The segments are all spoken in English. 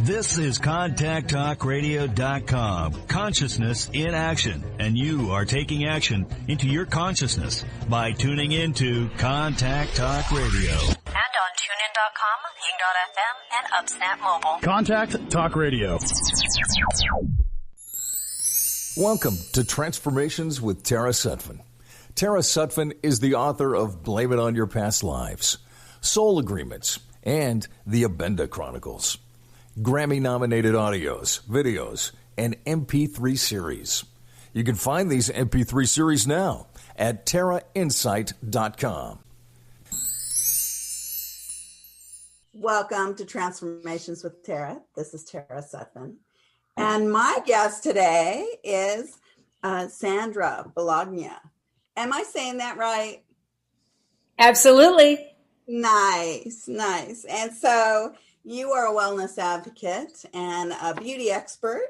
This is ContactTalkRadio.com. Consciousness in action. And you are taking action into your consciousness by tuning into Contact Talk Radio. And on TuneIn.com, Ping.fm, and UpSnap Mobile. Contact Talk Radio. Welcome to Transformations with Tara Sutphen. Tara Sutphen is the author of Blame It on Your Past Lives, Soul Agreements, and The Abenda Chronicles. Grammy-nominated audios, videos, and MP3 series. You can find these MP3 series now at TaraInsight.com. Welcome to Transformations with Tara. This is Tara Sutphen. And my guest today is Sandra Bolognia. Am I saying that right? Absolutely. Nice. And so you are a wellness advocate and a beauty expert.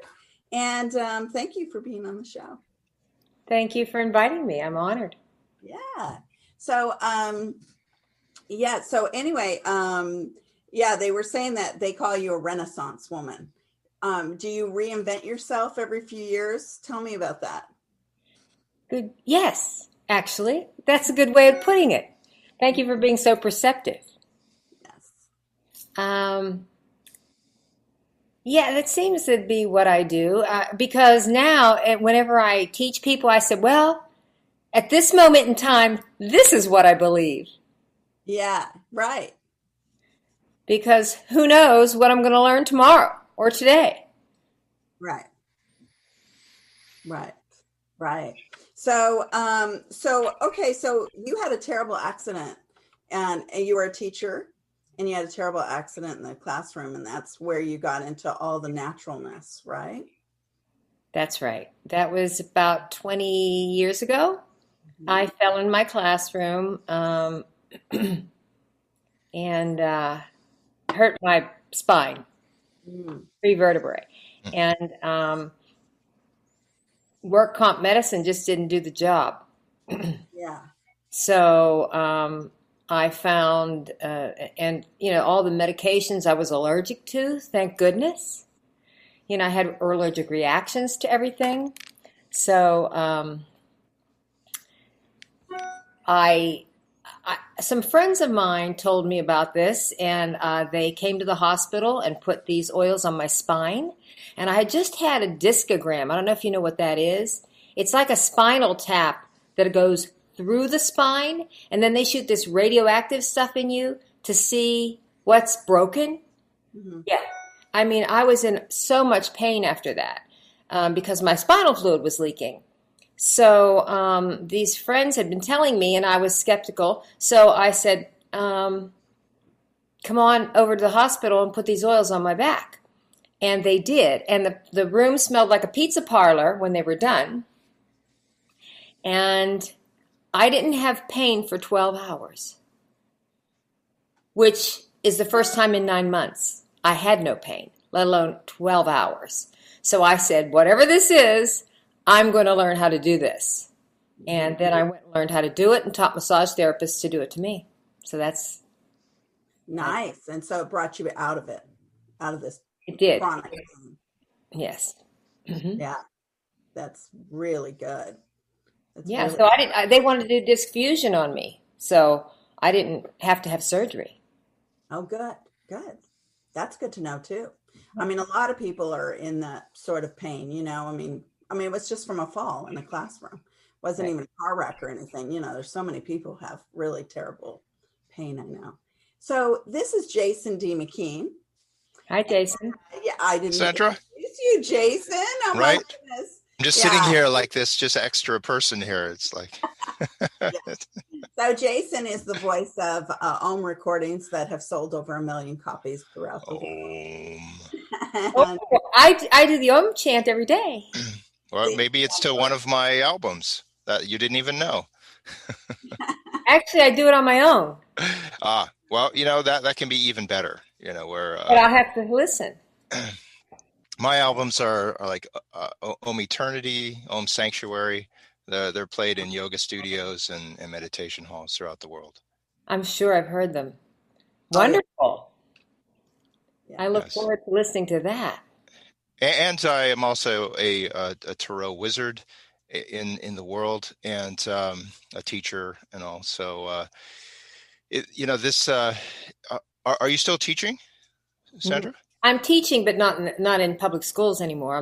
And thank you for being on the show. Thank you for inviting me. I'm honored. Yeah. So, anyway, they were saying that they call you a Renaissance woman. Do you reinvent yourself every few years? Tell me about that. Good. Yes, actually. That's a good way of putting it. Thank you for being so perceptive. Yes. That seems to be what I do. Because now, whenever I teach people, I said, well, at this moment in time, this is what I believe. Yeah, right. Because who knows what I'm going to learn tomorrow or today. Right. So you had a terrible accident and you were a teacher and you had a terrible accident in the classroom, and that's where you got into all the naturalness, right? That's right. That was about 20 years ago. Mm-hmm. I fell in my classroom and hurt my spine, 3 vertebrae. And work comp medicine just didn't do the job. Yeah. So I found, all the medications I was allergic to, thank goodness. I had allergic reactions to everything. So some friends of mine told me about this, and they came to the hospital and put these oils on my spine. And I had just had a discogram. I don't know if you know what that is. It's like a spinal tap that goes through the spine, and then they shoot this radioactive stuff in you to see what's broken. Mm-hmm. Yeah. I mean, I was in so much pain after that because my spinal fluid was leaking. So these friends had been telling me, and I was skeptical. So I said, come on over to the hospital and put these oils on my back. And they did. And the room smelled like a pizza parlor when they were done. And I didn't have pain for 12 hours, which is the first time in 9 months I had no pain, let alone 12 hours. So I said, whatever this is, I'm going to learn how to do this. And then I went and learned how to do it and taught massage therapists to do it to me. So that's nice. And so it brought you out of this. It did. Chronic. Yes. Mm-hmm. Yeah. That's really good. So they wanted to do disc fusion on me. So I didn't have to have surgery. Oh, good. That's good to know too. I mean, a lot of people are in that sort of pain, I mean, it was just from a fall in the classroom. It wasn't even a car wreck or anything. There's so many people who have really terrible pain, I know. So this is Jason D McKean. Hi, Jason. I didn't Sandra? introduce you, Jason. Oh, right? My goodness. I'm just sitting here like this, just extra person here. It's like. So Jason is the voice of Om recordings that have sold over 1 million copies throughout the world. I do the Om chant every day. Well, maybe it's to one of my albums that you didn't even know. Actually, I do it on my own. Well, that can be even better. But I'll have to listen. My albums are like Om Eternity, Om Sanctuary. They're played in yoga studios and meditation halls throughout the world. I'm sure I've heard them. Wonderful. Yeah. I look Yes. forward to listening to that. And I am also a tarot wizard in the world, and a teacher and all. So, this. Are you still teaching, Sandra? I'm teaching, but not in public schools anymore.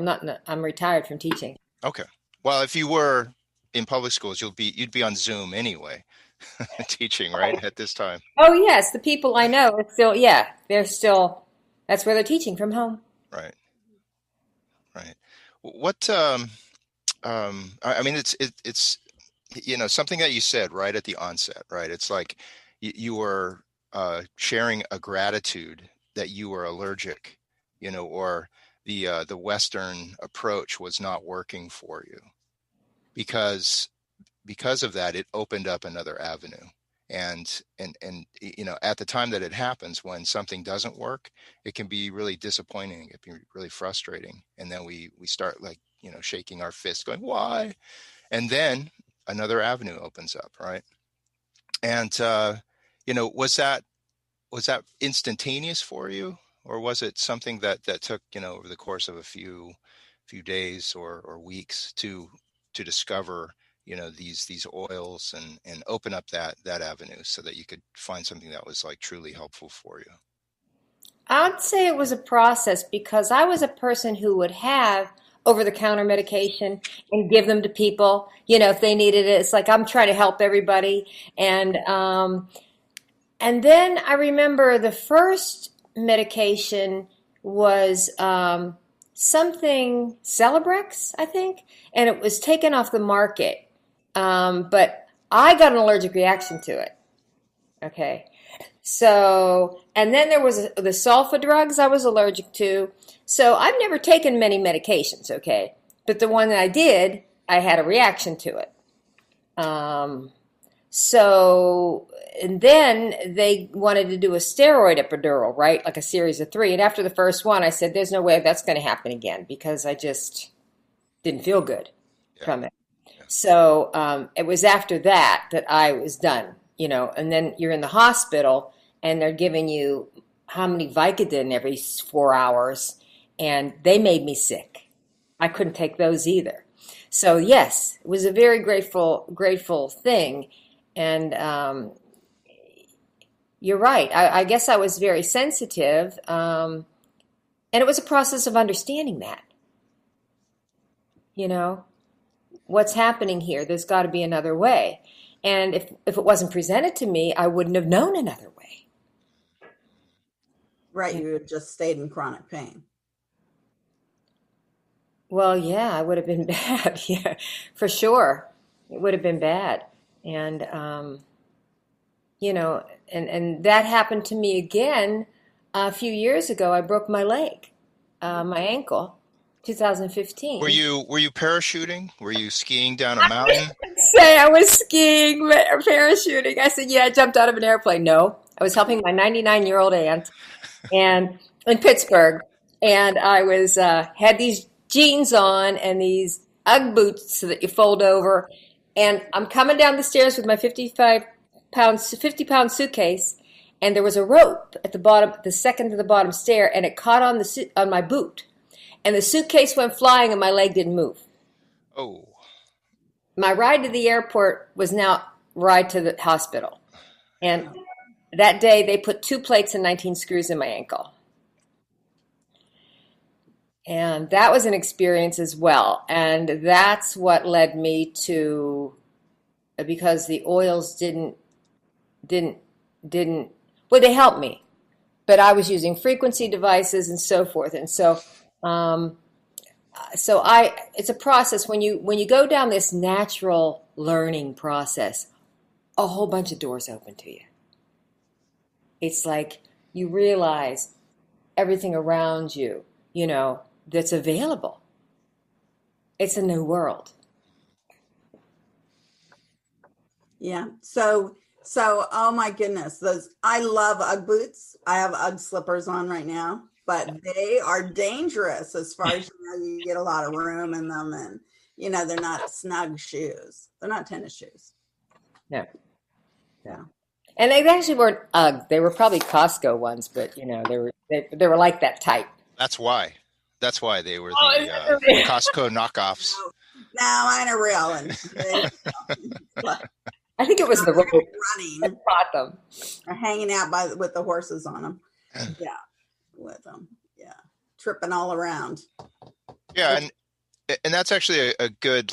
I'm retired from teaching. Okay. Well, if you were in public schools, you'd be on Zoom anyway, teaching, right, at this time. Oh yes, the people I know are still, yeah, they're still. That's where they're teaching from home. Right. Right. What I mean, it's something that you said right at the onset, right? It's like you were sharing a gratitude that you were allergic, or the Western approach was not working for you, because of that, it opened up another avenue. And at the time that it happens, when something doesn't work, it can be really disappointing. It can be really frustrating. And then we start, like, shaking our fist going, why? And then another avenue opens up, right? And was that instantaneous for you, or was it something that took over the course of a few days or weeks to discover these oils and open up that avenue so that you could find something that was, like, truly helpful for you? I'd say it was a process, because I was a person who would have over-the-counter medication and give them to people, if they needed it. It's like I'm trying to help everybody. And then I remember the first medication was something Celebrex, I think, and it was taken off the market. But I got an allergic reaction to it. Okay. So, and then there was the sulfa drugs I was allergic to. So I've never taken many medications, okay? But the one that I did, I had a reaction to it. And then they wanted to do a steroid epidural, right? Like a series of 3. And after the first one, I said, there's no way that's going to happen again, because I just didn't feel good from it. Yeah. So it was after that I was done, and then you're in the hospital and they're giving you how many Vicodin every 4 hours, and they made me sick. I couldn't take those either. So yes, it was a very grateful thing. And you're right. I guess I was very sensitive. And it was a process of understanding that, what's happening here. There's got to be another way. And if it wasn't presented to me, I wouldn't have known another way. Right. You had just stayed in chronic pain. Well, yeah, I would have been bad. Yeah, for sure. It would have been bad. And, and that happened to me again a few years ago. I broke my leg, my ankle, 2015. Were you parachuting? Were you skiing down a mountain? I was skiing or parachuting. I said, yeah, I jumped out of an airplane. No, I was helping my 99-year-old aunt and in Pittsburgh. And I was had these jeans on and these Ugg boots that you fold over. And I'm coming down the stairs with my 50-pound suitcase, and there was a rope at the bottom, the second to the bottom stair, and it caught on on my boot. And the suitcase went flying and my leg didn't move. Oh. My ride to the airport was now ride to the hospital. And that day they put 2 plates and 19 screws in my ankle. And that was an experience as well. And that's what led me to, because the oils didn't, well, they helped me, but I was using frequency devices and so forth. And so, it's a process when you go down this natural learning process, a whole bunch of doors open to you. It's like you realize everything around you, that's available. It's a new world. Yeah. So, oh my goodness, I love Ugg boots. I have Ugg slippers on right now, but they are dangerous as far as, you get a lot of room in them, and, they're not snug shoes. They're not tennis shoes. No. Yeah. And they actually weren't Ugg. They were probably Costco ones, but they were like that type. That's why. That's why they were the Costco knockoffs. No, mine are real. And I think it was the road running. that bought them. Or hanging out with the horses on them. Yeah, with them. Yeah, tripping all around. Yeah, and that's actually a good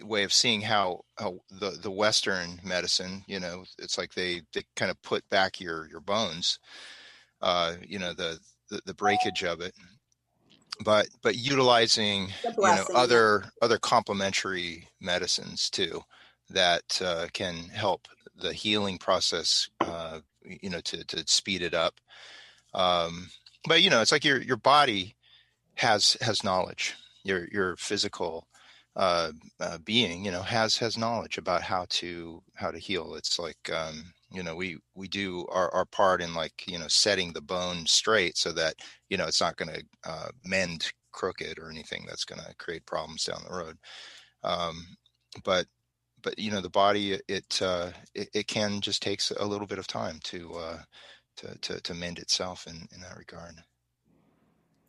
way of seeing how the Western medicine, it's like they kind of put back your bones, the breakage of it, but utilizing other complementary medicines too that can help the healing process, to speed it up. But it's like your body has knowledge. Your physical being, has knowledge about how to heal. It's like we do our part in setting the bone straight so that it's not going to mend crooked or anything that's going to create problems down the road. But the body, it can just takes a little bit of time to mend itself in that regard.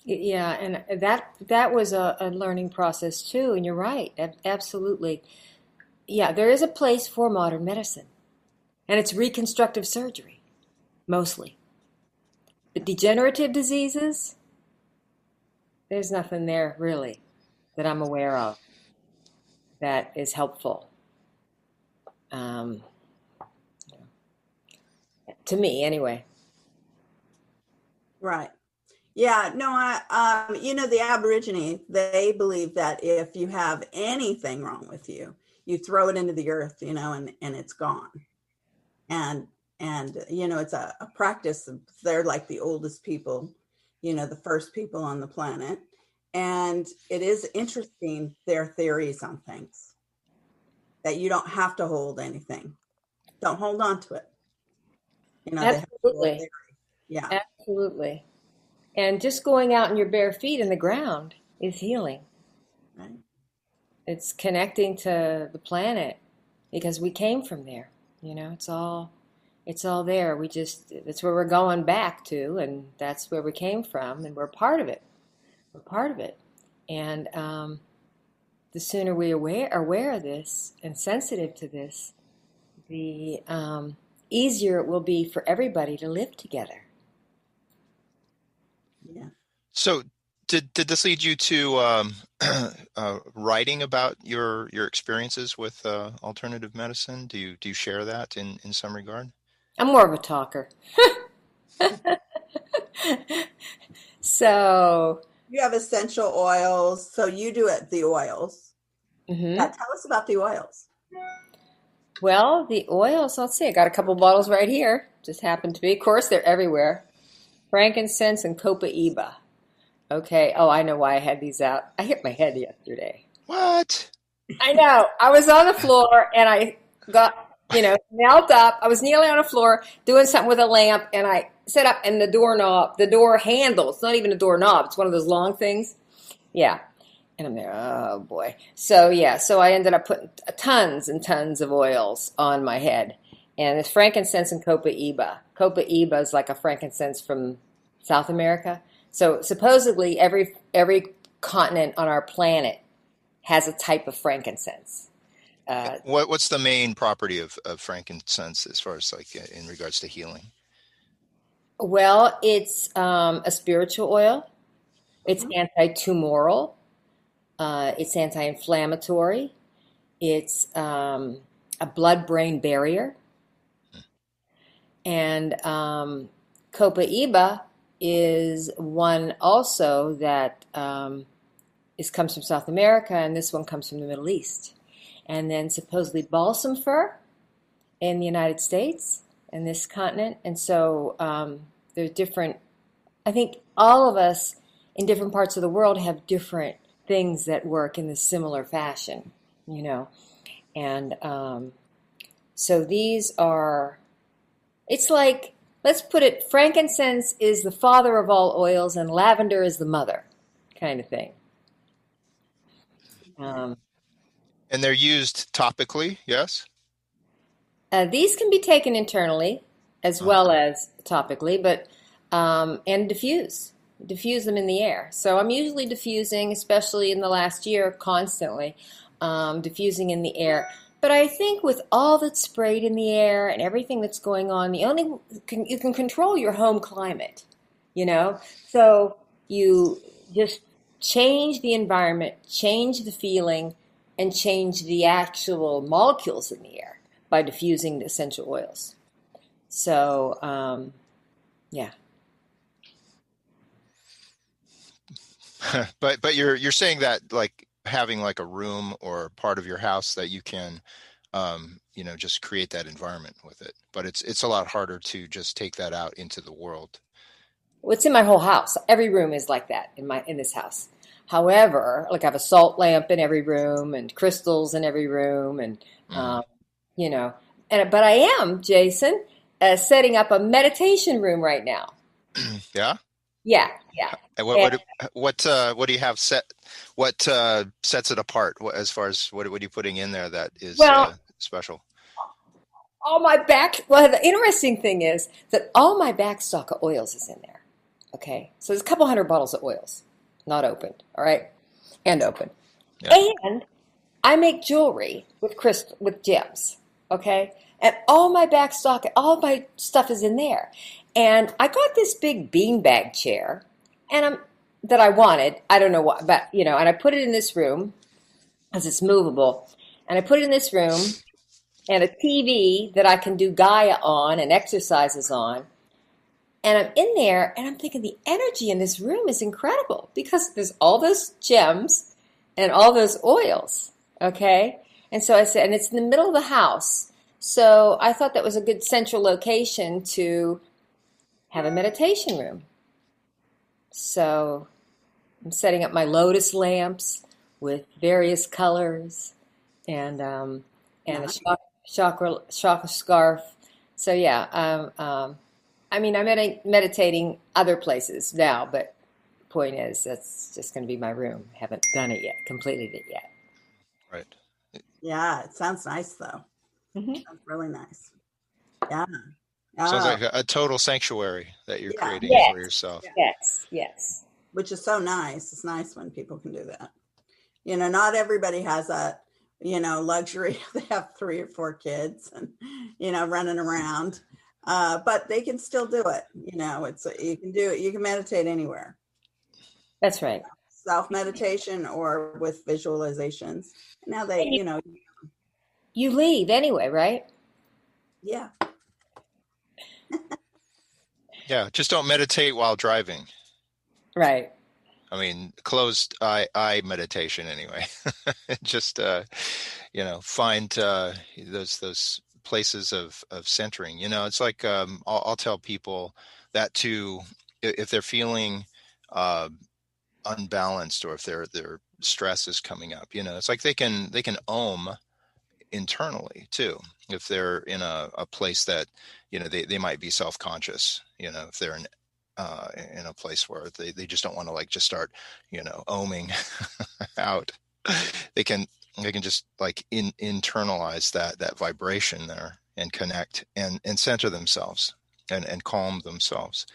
Yeah, and that was a learning process too, and you're right, absolutely. Yeah, there is a place for modern medicine, and it's reconstructive surgery, mostly. But degenerative diseases, there's nothing there really that I'm aware of that is helpful. To me, anyway. Right. Yeah, no, the Aborigine, they believe that if you have anything wrong with you, you throw it into the earth, and it's gone. And it's a practice. They're like the oldest people, the first people on the planet. And it is interesting, their theories on things, that you don't have to hold anything. Don't hold on to it. Absolutely. Yeah. Absolutely. And just going out in your bare feet in the ground is healing. Right. It's connecting to the planet because we came from there. It's all there. That's where we're going back to, and that's where we came from, and we're part of it. We're part of it. And the sooner we are aware of this and sensitive to this, the easier it will be for everybody to live together. Yeah. So did this lead you to writing about your experiences with alternative medicine? Do you share that in some regard? I'm more of a talker. So you have essential oils. So you do the oils. Mm-hmm. Yeah, tell us about the oils. Well, the oils, let's see. I got a couple bottles right here. Just happen to be. Of course, they're everywhere. Frankincense and Copaiba. Okay. Oh, I know why I had these out. I hit my head yesterday. What? I know. I was on the floor and I got, knelt up. I was kneeling on the floor doing something with a lamp, and I set up, and the door handle, it's not even a doorknob. It's one of those long things. Yeah. And I'm there, oh boy. So I ended up putting tons and tons of oils on my head. And it's frankincense and Copaiba. Copaiba is like a frankincense from South America. So supposedly every continent on our planet has a type of frankincense. What's the main property of frankincense as far as in regards to healing? Well, it's a spiritual oil. It's anti-tumoral. It's anti-inflammatory. It's a blood-brain barrier. And Copaiba is one also that comes from South America, and this one comes from the Middle East. And then supposedly balsam fir in the United States and this continent. And so there's different, I think all of us in different parts of the world have different things that work in a similar fashion, And so these are, it's like, let's put it, frankincense is the father of all oils and lavender is the mother, kind of thing. And they're used topically, yes? These can be taken internally as well as topically, but and diffuse them in the air. So I'm usually diffusing, especially in the last year, constantly diffusing in the air. But I think with all that's sprayed in the air and everything that's going on, you can control your home climate, So you just change the environment, change the feeling, and change the actual molecules in the air by diffusing the essential oils. So, yeah. But you're saying that like having like a room or part of your house that you can just create that environment with it. But it's a lot harder to just take that out into the world. Well, it's in my whole house. Every room is like that in this house. However, like I have a salt lamp in every room and crystals in every room, and but I am, Jason, setting up a meditation room right now. Yeah. Yeah. And what do you have set? What sets it apart? As far as what are you putting in there that is special? All my the interesting thing is that all my backstock of oils is in there. Okay, so there's a couple hundred bottles of oils, not opened, all right, and open. Yeah. And I make jewelry with gems, okay, and all my backstock, all my stuff is in there. And I got this big beanbag chair, that I wanted. I don't know what, but and I put it in this room because it's movable, and I put it in this room, and a TV that I can do Gaia on and exercises on. And I'm in there, and I'm thinking the energy in this room is incredible because there's all those gems and all those oils, okay? And so I said, and it's in the middle of the house. So I thought that was a good central location to have a meditation room. So I'm setting up my lotus lamps with various colors and a chakra scarf. So yeah, I'm meditating other places now, but point is that's just going to be my room. Haven't done it yet, completed it yet. Right. Yeah, it sounds nice though. Mm-hmm. Sounds really nice. Yeah. Sounds like a total sanctuary that you're creating for yourself. Yes. Which is so nice. It's nice when people can do that. Not everybody has that, luxury. They have 3 or 4 kids and, running around. But they can still do it. You can do it. You can meditate anywhere. That's right. Self-meditation or with visualizations. Now you leave anyway, right? Yeah. Yeah. Just don't meditate while driving. Right. I mean, closed eye meditation anyway. Just, find those places of centering. It's like I'll tell people that too, if they're feeling unbalanced or if their stress is coming up, it's like they can om internally too. If they're in a place that they might be self-conscious, if they're in a place where they just don't want to just start oming out, they can just internalize that vibration there and connect and center themselves and calm themselves.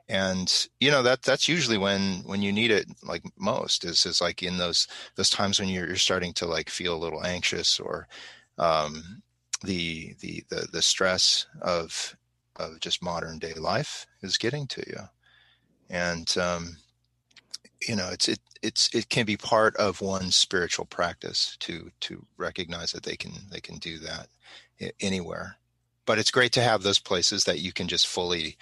And that's usually when you need it most is like in those times when you're starting to feel a little anxious or the stress of just modern day life is getting to you. And it can be part of one's spiritual practice to recognize that they can do that anywhere. But it's great to have those places that you can just fully,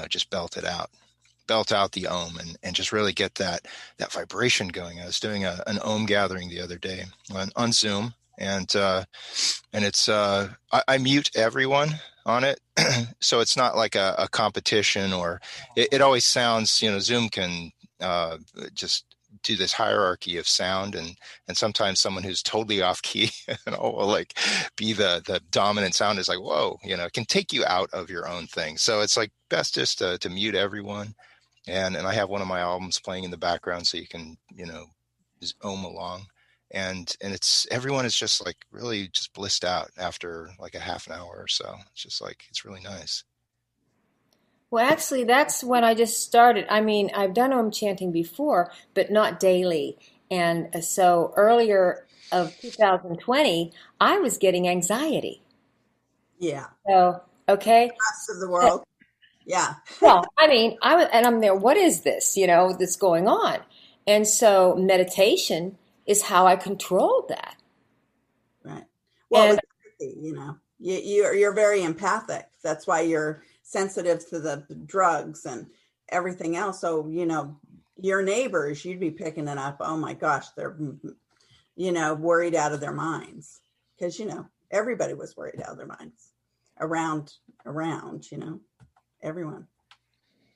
just belt out the Om and just really get that vibration going. I was doing an Om gathering the other day on Zoom, and it's I mute everyone on it, so it's not like a competition or it always sounds. Zoom can just do this hierarchy of sound, and sometimes someone who's totally off key will be the dominant sound is whoa, it can take you out of your own thing. So it's best just to mute everyone, and I have one of my albums playing in the background so you can just Om along, and it's everyone is just like really just blissed out after like a half an hour or so. It's just like it's really nice. Well, actually, that's when I just started. I mean, I've done Om chanting before, but not daily. And so earlier of 2020, I was getting anxiety. Yeah. So, okay. Rest of the world. Yeah. Well, I mean, I'm there, what is this, that's going on? And so meditation is how I controlled that. Right. Well, And you're very empathic. That's why you're sensitive to the drugs and everything else. So, your neighbors, you'd be picking it up. Oh my gosh, they're, worried out of their minds, because, everybody was worried out of their minds around, everyone.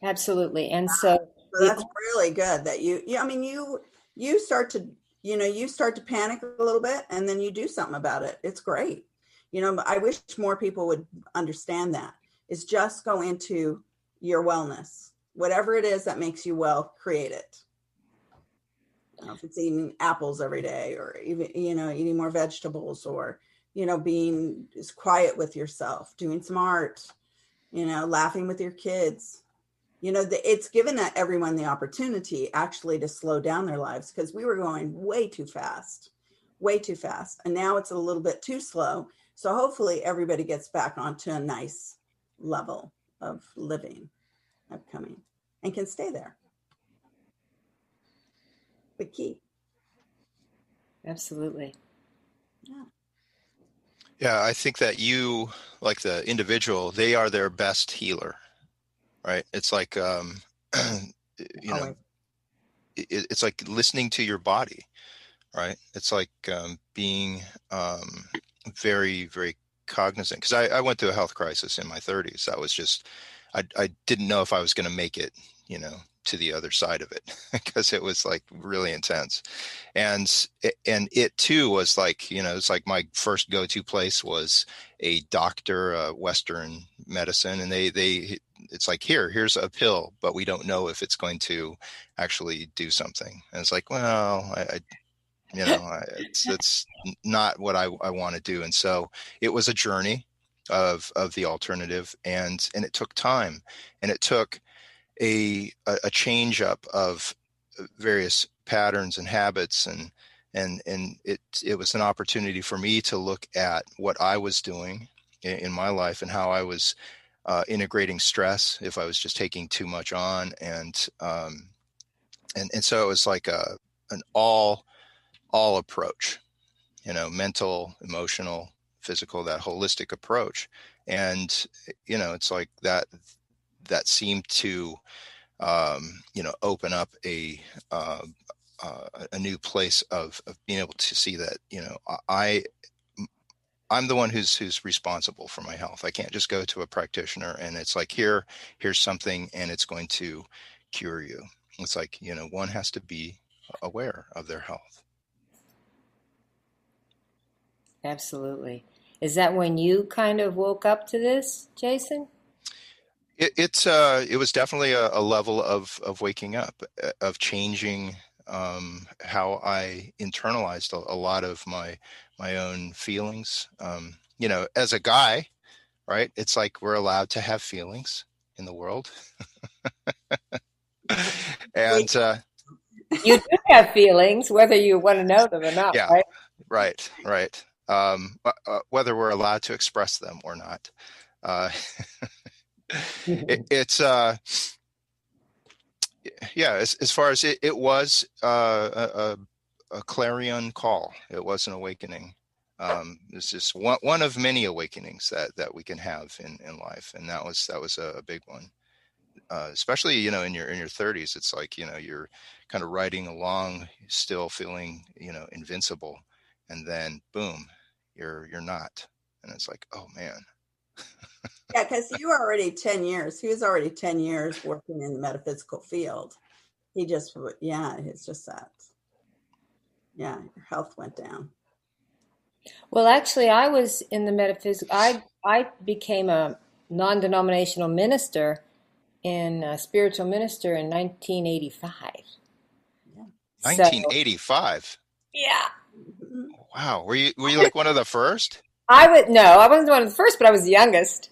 absolutely. And so that's really good that you start to, you start to panic a little bit, and then you do something about it. It's great. I wish more people would understand that. Is just go into your wellness. Whatever it is that makes you well, create it. If it's eating apples every day, or even, eating more vegetables, or, being as quiet with yourself, doing some art, laughing with your kids. It's given everyone the opportunity actually to slow down their lives, because we were going way too fast. And now it's a little bit too slow. So hopefully everybody gets back onto a nice level of living upcoming and can stay there. The key. absolutely. Yeah, I think that you, like the individual, they are their best healer, right? It's like, it's like listening to your body, right? It's like being very, very cognizant. Because I went through a health crisis in my 30s. That was just, I didn't know if I was going to make it, to the other side of it, because it was like really intense. And it too was like, it's like my first go-to place was a doctor, Western medicine. And it's like, here's a pill, but we don't know if it's going to actually do something. And it's like, well, it's not what I want to do. And so it was a journey of the alternative, and it took time, and it took a change up of various patterns and habits, and it was an opportunity for me to look at what I was doing in my life and how I was integrating stress, if I was just taking too much on, and so it was like an all approach, mental, emotional, physical, that holistic approach. And it's like that seemed to open up a new place of being able to see that I'm the one who's responsible for my health. I can't just go to a practitioner and it's like, here's something and it's going to cure you. It's like, one has to be aware of their health. Absolutely. Is that when you kind of woke up to this, Jason? It was definitely a level of waking up, of changing how I internalized a lot of my own feelings. As a guy, right? It's like we're allowed to have feelings in the world, and you do have feelings, whether you want to know them or not. Yeah, right. Whether we're allowed to express them or not. It's as far as it was a clarion call. It was an awakening. It's just one of many awakenings that we can have in life, and that was a big one. Especially in your 30s, it's like you're kind of riding along, still feeling invincible, and then boom, you're not, and it's like, oh man. Yeah, because you were already 10 years. He was already 10 years working in the metaphysical field. It's just that. Yeah, your health went down. Well, actually, I was in the metaphysics. I became a non-denominational minister a spiritual minister in 1985. Yeah. 1985? Yeah. Wow. Were you like one of the first? I wasn't one of the first, but I was the youngest.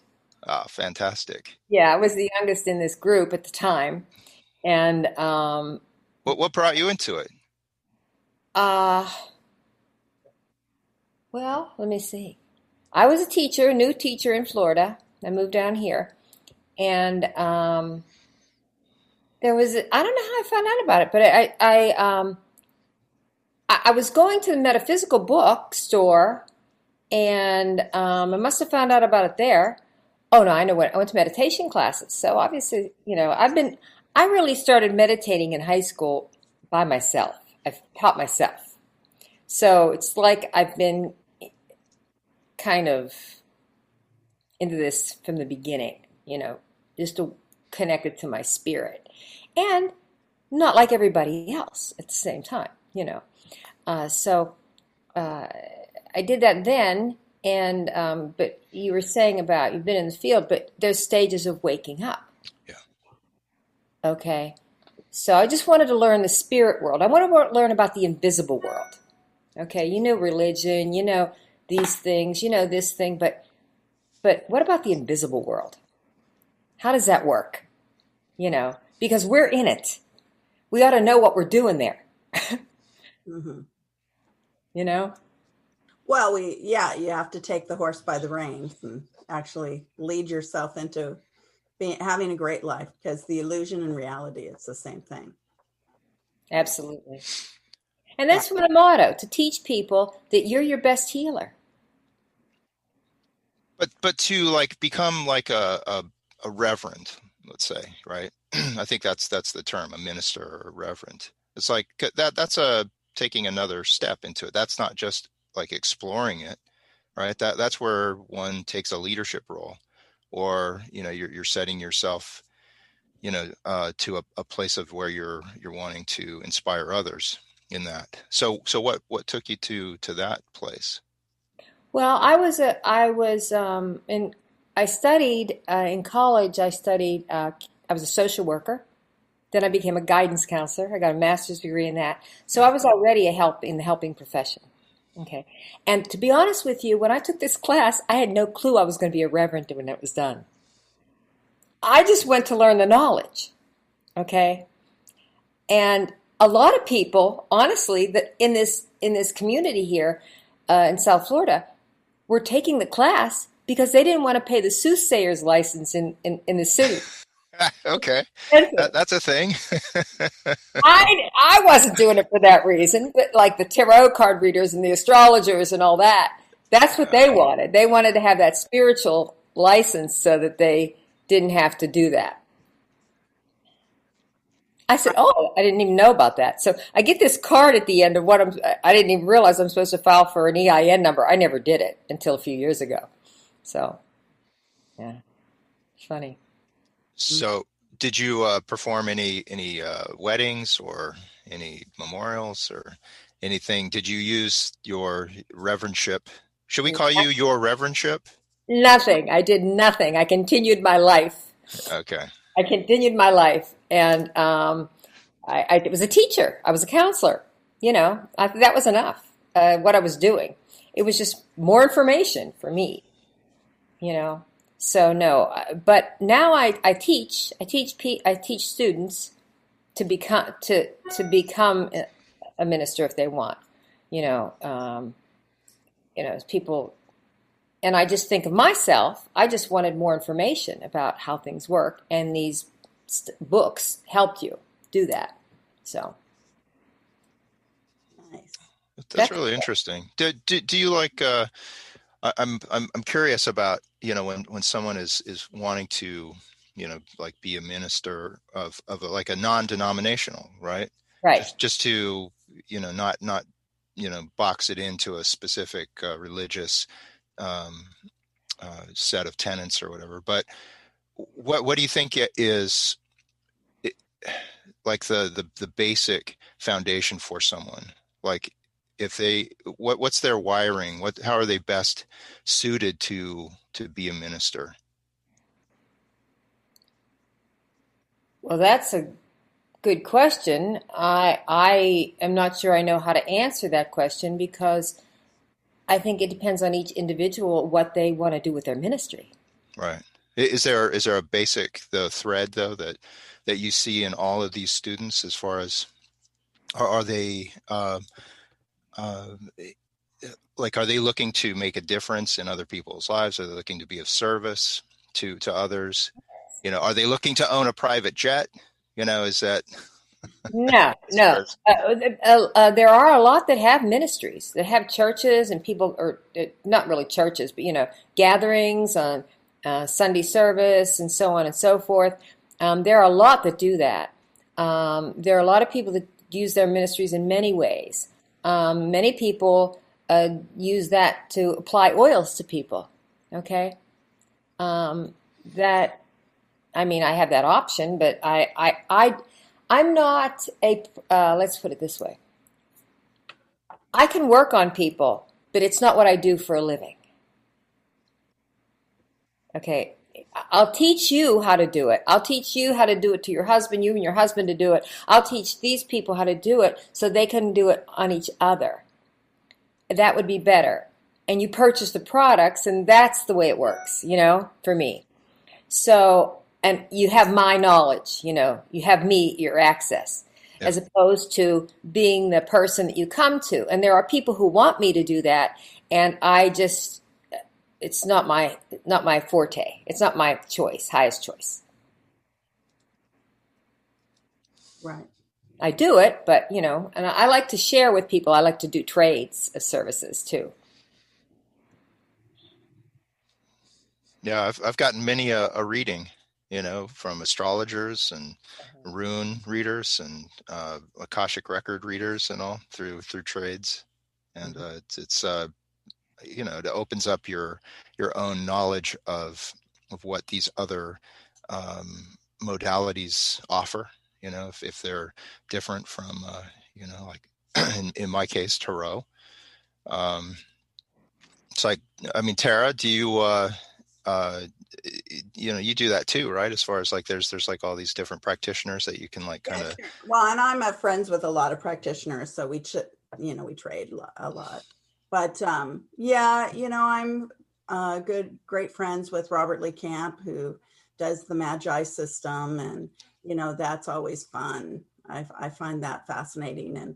Oh, fantastic. Yeah, I was the youngest in this group at the time. And What brought you into it? uh well, let me see. I was a new teacher in Florida. I moved down here. And there was I don't know how I found out about it, but I was going to the metaphysical bookstore, and I must have found out about it there. Oh no, I know what I went to meditation classes. So obviously, I really started meditating in high school by myself. I've taught myself. So it's like I've been kind of into this from the beginning, just connected to my spirit. And not like everybody else at the same time, So I did that then, and but you were saying about you've been in the field, but there's stages of waking up. Yeah. Okay. So I just wanted to learn the spirit world. I want to learn about the invisible world. Okay, religion, these things, this thing, but what about the invisible world? How does that work? Because we're in it. We ought to know what we're doing there. Mm-hmm. Well, you have to take the horse by the reins and actually lead yourself into having a great life, because the illusion and reality, it's the same thing. Absolutely. And that's my motto, to teach people that you're your best healer. But to like become like a reverend, let's say, right? I think that's the term, a minister or a reverend. It's like that's taking another step into it. That's not just like exploring it, right? That's where one takes a leadership role, or you're setting yourself, to a place of where you're wanting to inspire others in that. So what took you to that place? Well, I studied in college. I was a social worker. Then I became a guidance counselor. I got a master's degree in that. So I was already in the helping profession. Okay. And to be honest with you, when I took this class, I had no clue I was going to be a reverend when it was done. I just went to learn the knowledge. Okay. And a lot of people, honestly, that in this community here in South Florida, were taking the class because they didn't want to pay the soothsayer's license in the city. Okay, that's a thing. I wasn't doing it for that reason, but like the tarot card readers and the astrologers and all that, that's what they wanted. They wanted to have that spiritual license so that they didn't have to do that. I said, oh, I didn't even know about that. So I get this card at the end of I didn't even realize I'm supposed to file for an EIN number. I never did it until a few years ago. So, yeah, it's funny. So did you perform any weddings or any memorials or anything? Did you use your reverendship? Should we call you your reverendship? Nothing. I did nothing. I continued my life. Okay. I continued my life, and I was a teacher. I was a counselor. That was enough. What I was doing, it was just more information for me. So no. But now I teach. I teach students to become a minister if they want. People. And I just think of myself, I just wanted more information about how things work, and these books helped you do that. So. Nice. That's really interesting. Do you like, I'm curious about, when someone is wanting to, like be a minister of like a non-denominational, right? Right. Just to, not, box it into a specific religious set of tenets or whatever, but what do you think is like the basic foundation for someone? Like if what's their wiring? How are they best suited to be a minister? Well, that's a good question. I am not sure I know how to answer that question, because I think it depends on each individual what they want to do with their ministry. Right. Is there a basic thread though that you see in all of these students as far as are they like, are they looking to make a difference in other people's lives? Are they looking to be of service to others? Are they looking to own a private jet? Is that No. There are a lot that have ministries, that have churches and people, or not really churches, but, gatherings on Sunday service and so on and so forth. There are a lot that do that. There are a lot of people that use their ministries in many ways. Many people use that to apply oils to people. Okay, I have that option, but I'm not a. Let's put it this way. I can work on people, but it's not what I do for a living. Okay, I'll teach you how to do it. I'll teach you how to do it to your husband, you and your husband to do it. I'll teach these people how to do it so they can do it on each other. That would be better. And you purchase the products, and that's the way it works, for me. So, and you have my knowledge, you have me, your access, as opposed to being the person that you come to. And there are people who want me to do that, and it's not my forte. It's not my choice, highest choice. Right. I do it, but, and I like to share with people. I like to do trades of services too. Yeah, I've gotten many a reading, from astrologers and rune readers and Akashic record readers and all through trades. And it opens up your own knowledge of what these other modalities offer. If they're different from, like in my case, tarot. It's like, Tara, do you, you do that too, right? As far as like, there's like all these different practitioners that you can like kind of. Well, and I'm friends with a lot of practitioners, so we trade a lot. But I'm great friends with Robert Lee Camp, who does the Magi system, and that's always fun. I find that fascinating. And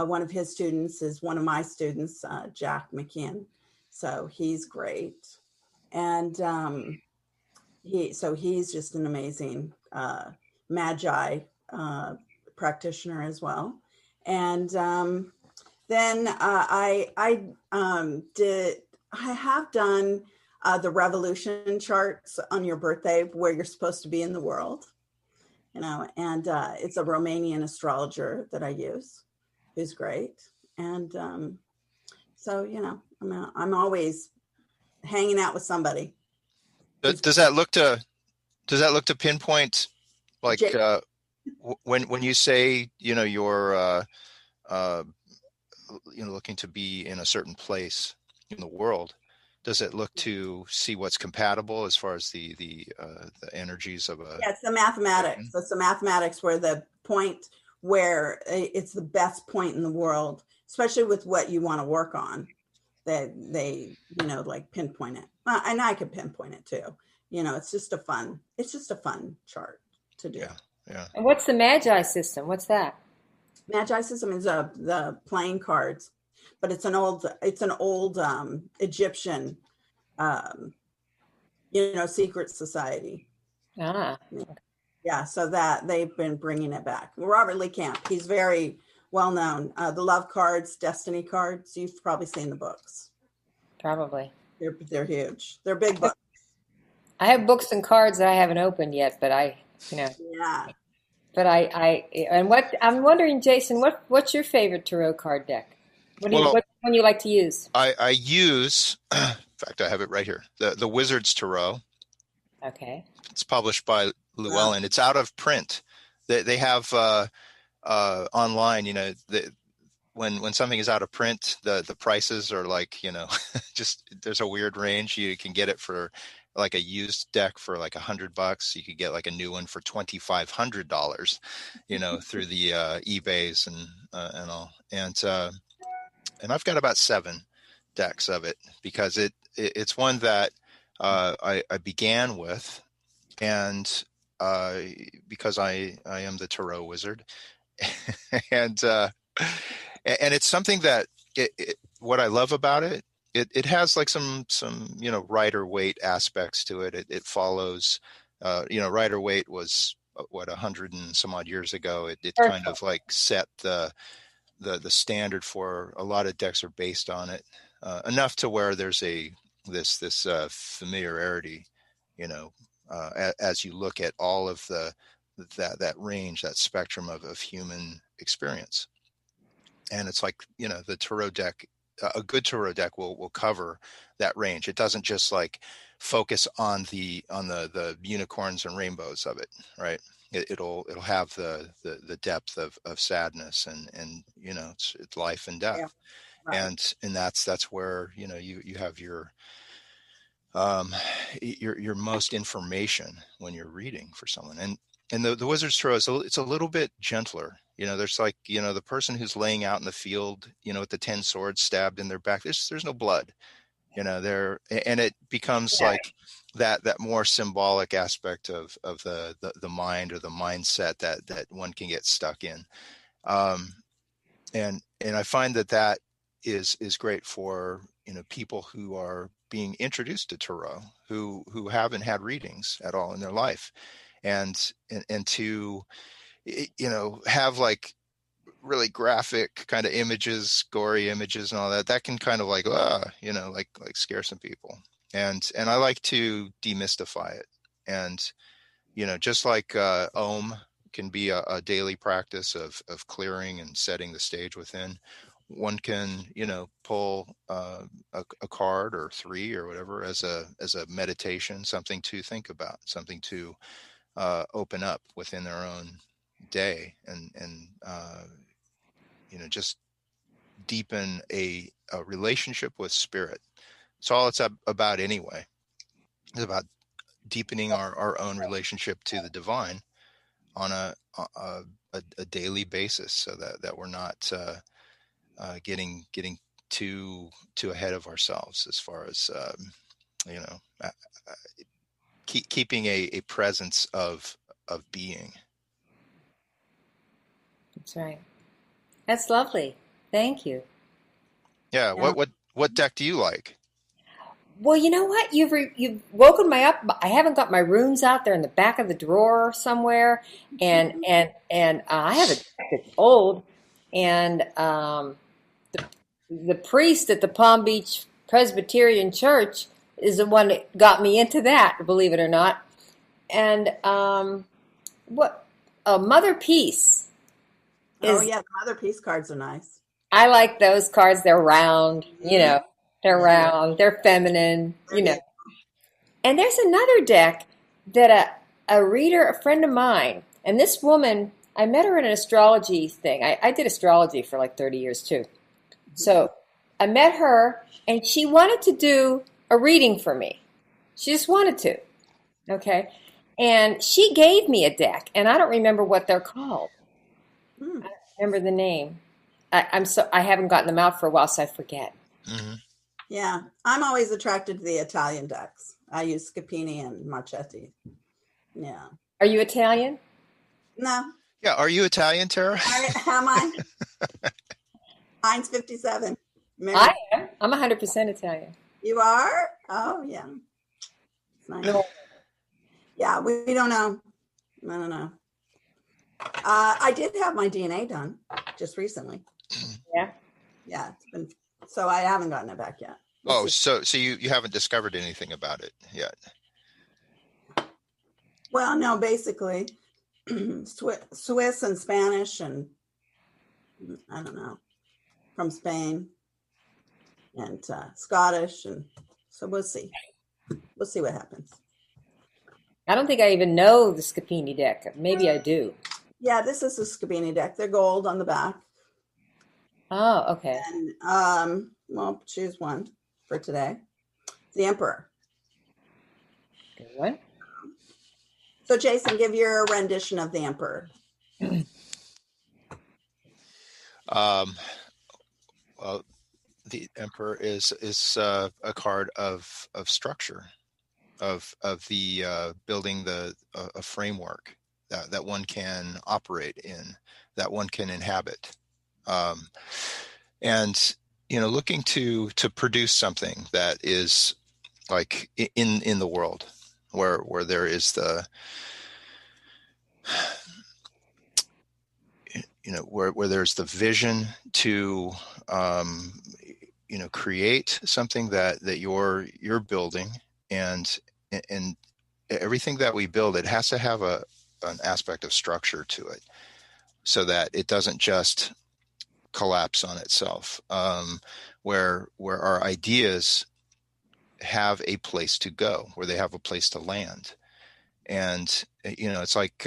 one of his students is one of my students, Jack McKean. So he's great. And he's just an amazing Magi practitioner as well. And then I have done the revolution charts on your birthday, where you're supposed to be in the world. And it's a Romanian astrologer that I use, who's great. And I'm always hanging out with somebody. Does that look to pinpoint, like, when you say, you're looking to be in a certain place in the world? Does it look to see what's compatible as far as the energies of a? Yeah, it's the mathematics. It's the mathematics where the point where it's the best point in the world, especially with what you want to work on. That they like pinpoint it. And I could pinpoint it too. It's just a fun chart to do. Yeah. And what's the Magi system? What's that? Magi system is the playing cards. But it's an old Egyptian, secret society. Ah. Yeah, so that they've been bringing it back. Robert Lee Camp, he's very well known. The love cards, destiny cards. You've probably seen the books. Probably. They're huge. They're big books. I have books and cards that I haven't opened yet, but Yeah. But I'm wondering, Jason, what's your favorite tarot card deck? What one you like to use? I use, in fact, I have it right here. The Wizard's Tarot. Okay. It's published by Llewellyn. It's out of print. They have online. When something is out of print, the prices are like, just there's a weird range. You can get it for like a used deck for like $100. You could get like a new one for $2,500. Through the eBays and all. And I've got about 7 decks of it, because it's one that I began with, and because I am the tarot wizard, and it's something that what I love about it. It has like some Rider Waite aspects to it. It follows, Rider Waite was what 100 and some odd years ago. It kind of like set the standard for a lot of decks are based on it, enough to where there's this familiarity, as you look at all of that range, that spectrum of human experience. And it's like, the tarot deck, a good tarot deck will cover that range. It doesn't just like focus on the unicorns and rainbows of it, right? It'll have the depth of sadness and it's life and death. Yeah, right. And that's where you have your most information when you're reading for someone. And the Wizard's Tarot it's a little bit gentler. There's like, the person who's laying out in the field, with the 10 swords stabbed in their back, there's no blood, and it becomes like that more symbolic aspect of the mind or the mindset that one can get stuck in. And I find that is great for, people who are being introduced to tarot, who haven't had readings at all in their life, and to, have like really graphic kind of images, gory images and all that can kind of like, like scare some people. And I like to demystify it. And, just like Om can be a daily practice of clearing and setting the stage within, one can, pull a card or 3 or whatever as a meditation, something to think about, something to open up within their own day, and just deepen a relationship with spirit. It's all it's about anyway. It's about deepening our own relationship to the divine on a daily basis, so that we're not getting too ahead of ourselves as far as keeping a presence of being. That's right. That's lovely. Thank you. Yeah. What deck do you like? Well, you know what? You've woken me up. I haven't got my runes out there in the back of the drawer somewhere, and I have a deck that's old, and the priest at the Palm Beach Presbyterian Church is the one that got me into that, believe it or not. And Mother Peace. Oh yeah, the Mother Peace cards are nice. I like those cards. They're round, they're round, they're feminine, And there's another deck that a reader, a friend of mine, and this woman, I met her in an astrology thing. I did astrology for like 30 years too. So I met her, and she wanted to do a reading for me. She just wanted to. Okay. And she gave me a deck, and I don't remember what they're called. I don't remember the name. I haven't gotten them out for a while, so I forget. Mm-hmm. Yeah. I'm always attracted to the Italian decks. I use Scapini and Marchetti. Yeah. Are you Italian? No. Yeah. Are you Italian, Tara? Am I? Mine's 57. Married. I am. I'm 100% Italian. You are? Oh, yeah. Nice. No. Yeah, we don't know. I don't know. I did have my DNA done just recently. Yeah. Yeah, it's been, so I haven't gotten it back yet. Oh, so you haven't discovered anything about it yet? Well, no, basically Swiss and Spanish and I don't know, from Spain and Scottish, and so we'll see. We'll see what happens. I don't think I even know the Scapini deck. Maybe I do. Yeah, this is the Scapini deck. They're gold on the back. Oh, okay. And well, choose one for today. The Emperor. Good one. So, Jason, give your rendition of the Emperor. Well, the Emperor is a card of structure, of the building a framework that one can operate in, that one can inhabit, and looking to produce something that is like in the world, where there is the where there's the vision to create something that you're building, and everything that we build, it has to have an aspect of structure to it, so that it doesn't just collapse on itself, where our ideas have a place to go, where they have a place to land. And it's like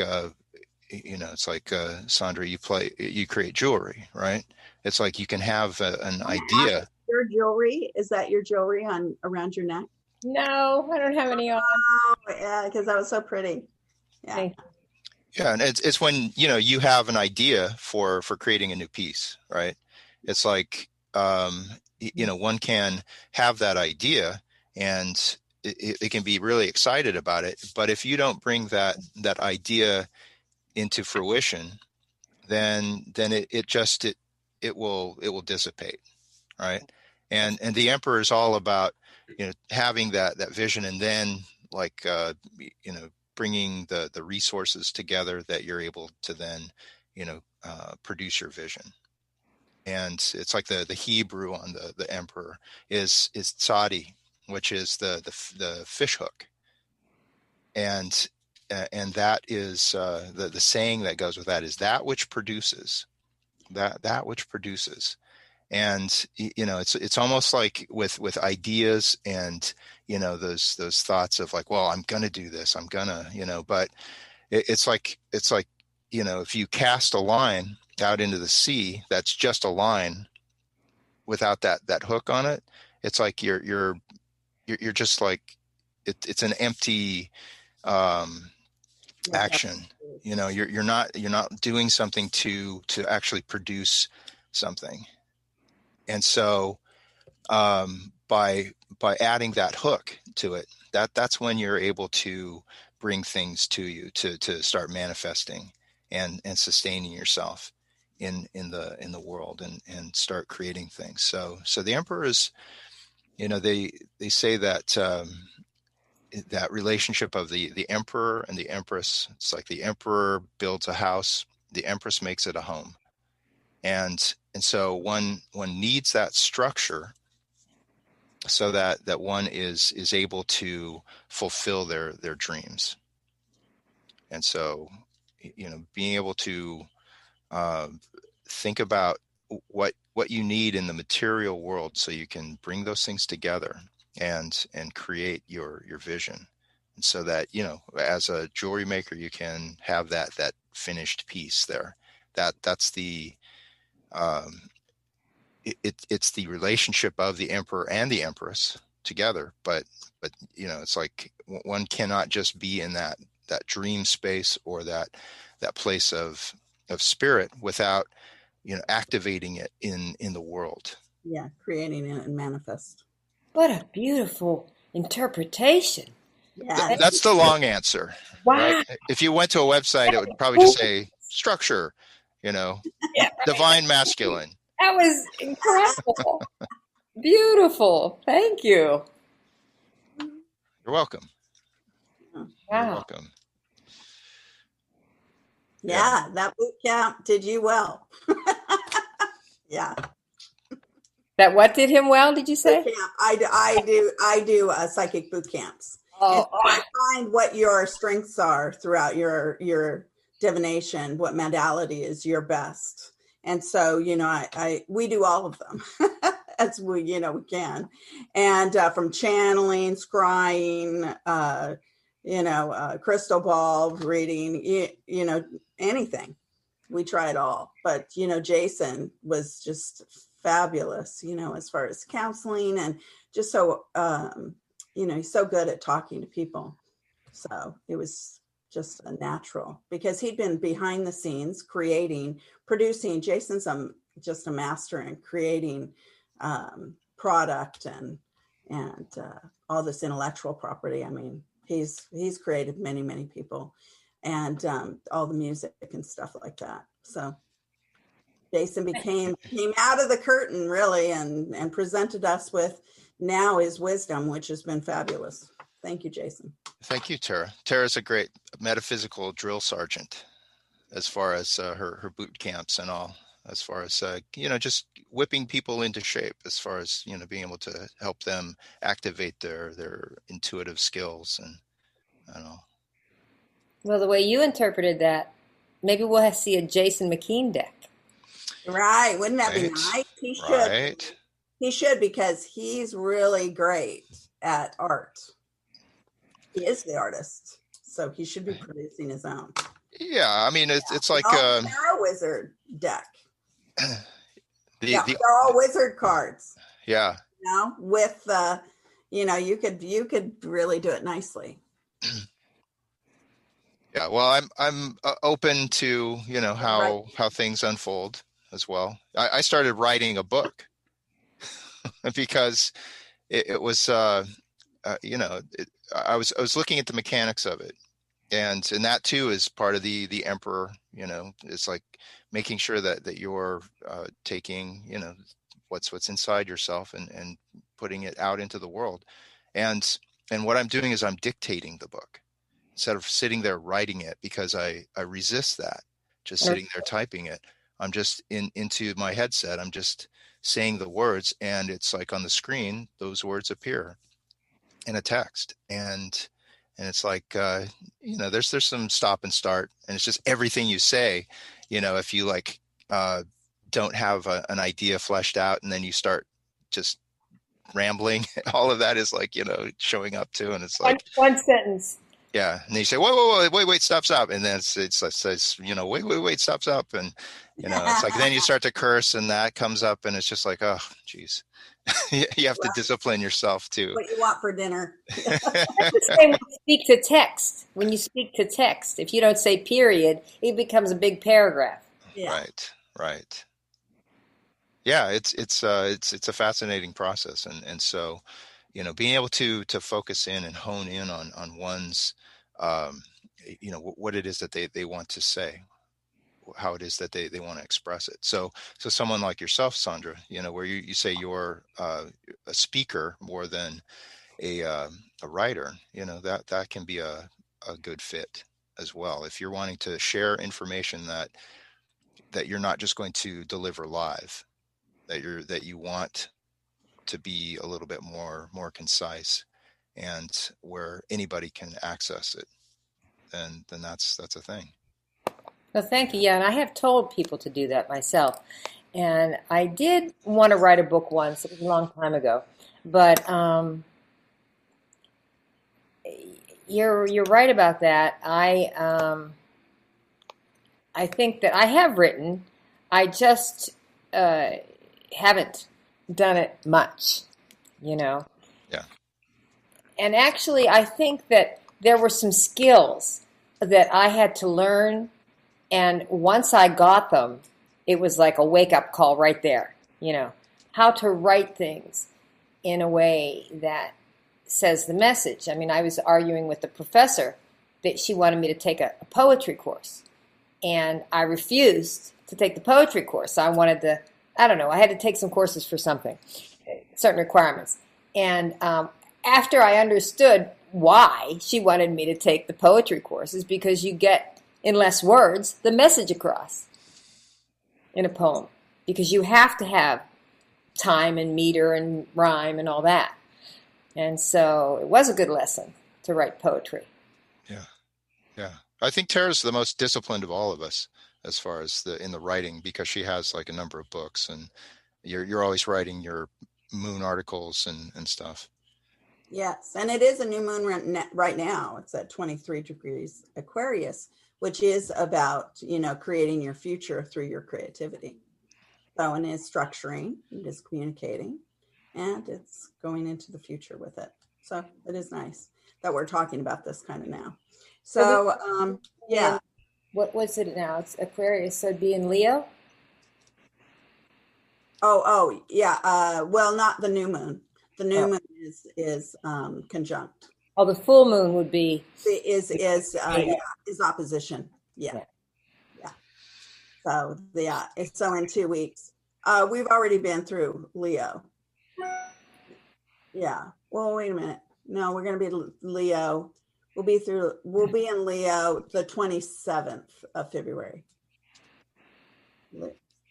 Sandra, you create jewelry, right? It's like you can have an idea. Your jewelry, is that your jewelry on around your neck? No, I don't have any on. Oh yeah, because that was so pretty. Yeah. Yeah, and it's when you have an idea for creating a new piece, right? It's like one can have that idea, and it can be really excited about it. But if you don't bring that idea into fruition, then it will dissipate, right? And the Emperor is all about having that vision, and then bringing the resources together that you're able to then produce your vision. And it's like the Hebrew on the Emperor is tzadi, which is the fish hook, and that is the saying that goes with that is that which produces, that which produces. And it's almost like with ideas and those thoughts of like, well, I'm gonna do this, I'm gonna but it's like if you cast a line out into the sea, that's just a line without that hook on it. It's like you're just like it's an empty action. You're not doing something to actually produce something. And so by adding that hook to it, that's when you're able to bring things to you to start manifesting and sustaining yourself in the world and start creating things. So the Emperor is, they say that that relationship of the Emperor and the Empress, it's like the Emperor builds a house, the Empress makes it a home. And so one needs that structure so that one is able to fulfill their dreams. And so, being able to think about what you need in the material world, so you can bring those things together and create your vision. And so that, as a jewelry maker, you can have that finished piece there. That's the it's the relationship of the Emperor and the Empress together, but it's like one cannot just be in that dream space or that place of spirit without activating it in the world. Yeah, creating it and manifest. What a beautiful interpretation. Yeah, that's the long answer. Wow. Right? If you went to a website, it would probably just say structure, divine masculine. That was incredible. Beautiful. Thank you. You're welcome. Wow. You're welcome. Yeah, that boot camp did you well. Yeah. That what did him well, did you say? Boot camp. I do psychic boot camps. Oh, I find what your strengths are throughout your divination, what modality is your best. And so, we do all of them as we can. And from channeling, scrying, crystal ball reading, anything. We try it all. But, Jason was just fabulous, as far as counseling and just so, he's so good at talking to people. So it was just a natural, because he'd been behind the scenes producing. Jason's just a master in creating product and all this intellectual property. I mean, he's created many people, and all the music and stuff like that. So Jason came out of the curtain really and presented us with now his wisdom, which has been fabulous. Thank you, Jason. Thank you, Tara. Tara's a great metaphysical drill sergeant as far as her boot camps and all, as far as, just whipping people into shape, as far as, being able to help them activate their intuitive skills. And I don't know. Well, the way you interpreted that, maybe we'll see a Jason McKean deck. Right. Wouldn't that be nice? He should. Right. He should, because he's really great at art. He is the artist, so he should be producing his own. Yeah, I mean, it's like Tarot wizard deck. They're all wizard cards. Yeah. With you could really do it nicely. Yeah, well, I'm open to how things unfold as well. I started writing a book because it was I was looking at the mechanics of it, and that too is part of the emperor. It's like making sure that you're taking what's inside yourself and putting it out into the world, and what I'm doing is I'm dictating the book instead of sitting there writing it, because I resist that, just sitting there typing it. I'm just into my headset. I'm just saying the words, and it's like on the screen, those words appear in a text, and it's like there's some stop and start, and it's just everything you say. If you don't have an idea fleshed out, and then you start just rambling, all of that is showing up too, and it's like one sentence. Yeah, and then you say, wait, stop, and then it says, wait, stop, and it's like then you start to curse, and that comes up, and it's just like, oh, geez, you have to discipline yourself too. What you want for dinner? That's the same when you speak to text. When you speak to text, if you don't say period, it becomes a big paragraph. Yeah. Right. Yeah, it's a fascinating process, and so being able to focus in and hone in on one's what it is that they want to say, how it is that they want to express it. So someone like yourself, Sandra, where you say you're a speaker more than a writer, that can be a good fit as well. If you're wanting to share information that you're not just going to deliver live, that you want to be a little bit more concise, and where anybody can access it, then that's a thing. Well, thank you. Yeah, and I have told people to do that myself. And I did want to write a book once. It was a long time ago. But you're right about that. I think that I have written. I just haven't done it much, Yeah. And actually, I think that there were some skills that I had to learn, and once I got them, it was like a wake-up call right there, how to write things in a way that says the message. I mean, I was arguing with the professor that she wanted me to take a poetry course, and I refused to take the poetry course. I wanted I had to take some courses for something, certain requirements. And after I understood why she wanted me to take the poetry courses, because you get, in less words, the message across in a poem, because you have to have time and meter and rhyme and all that. And so it was a good lesson to write poetry. Yeah. I think Tara's the most disciplined of all of us as far as in the writing, because she has like a number of books, and you're always writing your moon articles and stuff. Yes, and it is a new moon right now. It's at 23 degrees Aquarius, which is about, creating your future through your creativity. So it is structuring, it is communicating, and it's going into the future with it. So it is nice that we're talking about this kind of now. So, yeah. What was it now? It's Aquarius, so it'd be in Leo? Yeah. Well, not the new moon. The new moon is conjunct. Oh, the full moon would be Is opposition. Yeah. So so in 2 weeks, we've already been through Leo. Yeah. Well, wait a minute. No, we're going to be Leo. We'll be in Leo the 27th of February.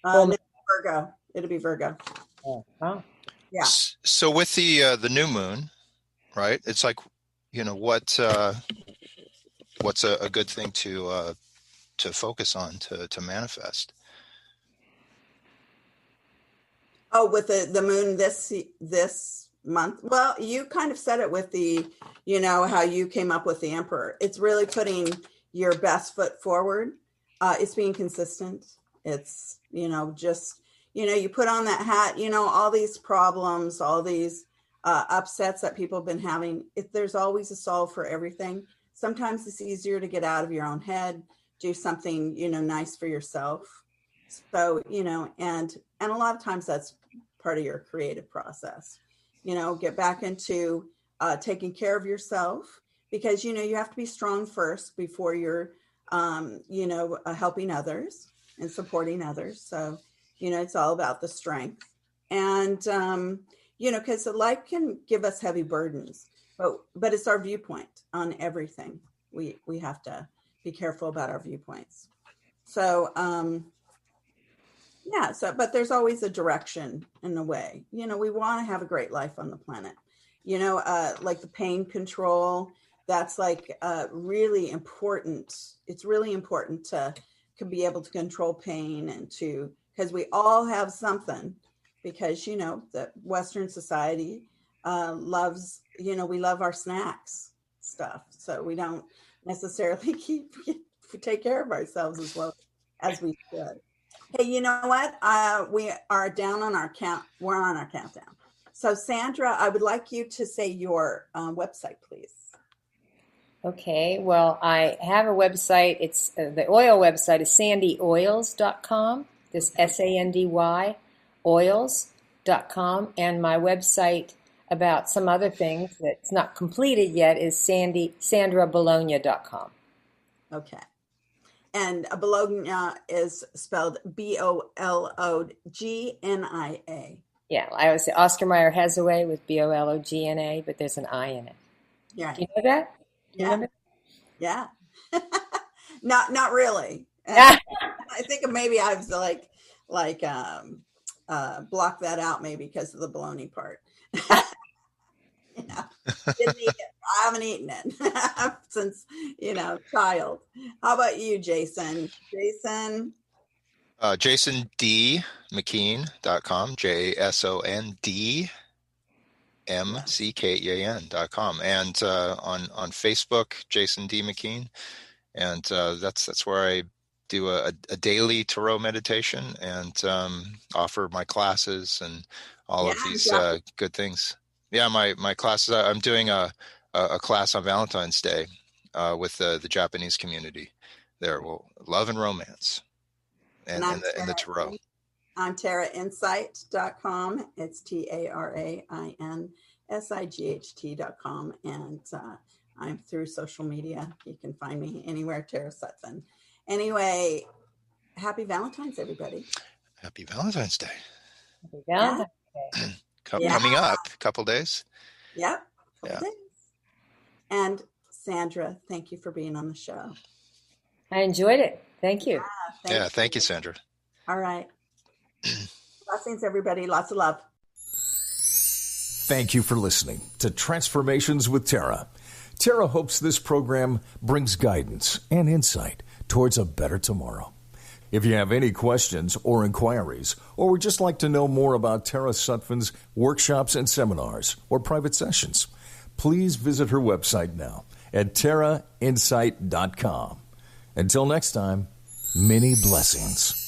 Virgo. It'll be Virgo. Oh. Yeah. So with the new moon, right? It's like, what's a good thing to focus on to manifest? Oh, with the moon this month. Well, you kind of said it with the, how you came up with the Emperor. It's really putting your best foot forward. It's being consistent. It's, just, you put on that hat, all these problems, all these upsets that people have been having. There's always a solve for everything. Sometimes it's easier to get out of your own head, do something, nice for yourself. So, and a lot of times that's part of your creative process. Get back into taking care of yourself, because, you have to be strong first before you're, helping others and supporting others. So, it's all about the strength. And, because life can give us heavy burdens, but it's our viewpoint on everything. We have to be careful about our viewpoints. So, but there's always a direction and a way. We want to have a great life on the planet. Like the pain control, that's like really important. It's really important to be able to control pain and because we all have something, because, the Western society loves, we love our snacks stuff. So we don't necessarily take care of ourselves as well as we should. Hey, you know what? We are down on our count. We're on our countdown. So, Sandra, I would like you to say your website, please. Okay. Well, I have a website. It's the oil website is sandyoils.com. This SANDY oils.com. And my website about some other things that's not completed yet is sandrabolognia.com. Okay. And Bolognia is spelled Bolognia. Yeah, I always say Oscar Mayer Hathaway with Bologna, but there's an I in it. Yeah. Do you know that? Yeah. Not really. I think maybe I was block that out maybe because of the bologna part. Didn't eat it. I haven't eaten it since, child. How about you, Jason? Jason D McKean.com, JSONDMCKEAN.com, and on Facebook, Jason D McKean, and that's where I do a daily tarot meditation and offer my classes and all of these good things. Yeah, my classes. I'm doing a class on Valentine's Day with the Japanese community there. Well, love and romance, and the tarot. On TaraInsight.com. It's TaraInsight.com, and I'm through social media. You can find me anywhere, Tara Sutphen. Anyway, happy Valentine's, everybody. Happy Valentine's Day. Happy Valentine's Day. Coming up, a couple days. Yep. Couple days. And Sandra, thank you for being on the show. I enjoyed it. Thank you. Thank you, Sandra. All right. Blessings, everybody. Lots of love. Thank you for listening to Transformations with Tara. Tara hopes this program brings guidance and insight towards a better tomorrow. If you have any questions or inquiries, or would just like to know more about Tara Sutphen's workshops and seminars or private sessions, please visit her website now at TaraInsight.com. Until next time, many blessings.